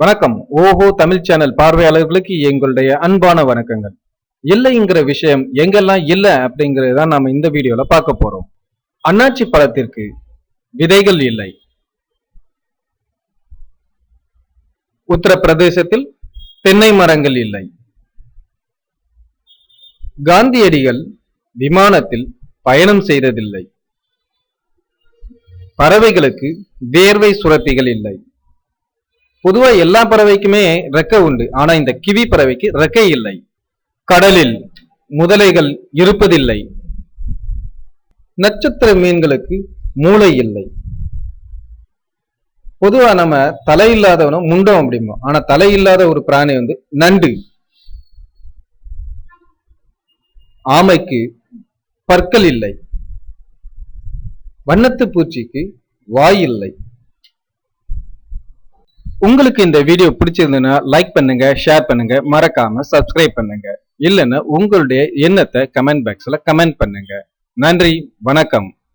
வணக்கம். ஓஹோ தமிழ் சேனல் பார்வையாளர்களுக்கு எங்களுடைய அன்பான வணக்கங்கள். இல்லைங்கிற விஷயம் எங்கெல்லாம் இல்ல அப்படிங்கறத நாம இந்த வீடியோல பார்க்க போறோம். அன்னாச்சி பழத்திற்கு விதைகள் இல்லை. உத்தரப்பிரதேசத்தில் தென்னை மரங்கள் இல்லை. காந்தியடிகள் விமானத்தில் பயணம் செய்ததில்லை. பறவைகளுக்கு வேர்வை சுரப்பிகள் இல்லை. பொதுவா எல்லா பறவைக்குமே ரெக்கை உண்டு. ஆனா இந்த கிவி பறவைக்கு ரெக்கை இல்லை. கடலில் முதலைகள் இருப்பதில்லை. நட்சத்திர மீன்களுக்கு மூளை இல்லை. பொதுவா நம்ம தலை இல்லாதவனும் முண்டம் அப்படிம்போம். ஆனா தலை இல்லாத ஒரு பிராணி நண்டு. ஆமைக்கு பற்கள் இல்லை. வண்ணத்து பூச்சிக்கு வாய் இல்லை. உங்களுக்கு இந்த வீடியோ பிடிச்சிருந்ததுன்னா லைக் பண்ணுங்க, ஷேர் பண்ணுங்க, மறக்காம சப்ஸ்கிரைப் பண்ணுங்க. இல்லைன்னா உங்களுடைய எண்ணத்தை கமெண்ட் பாக்ஸ்ல கமெண்ட் பண்ணுங்க. நன்றி, வணக்கம்.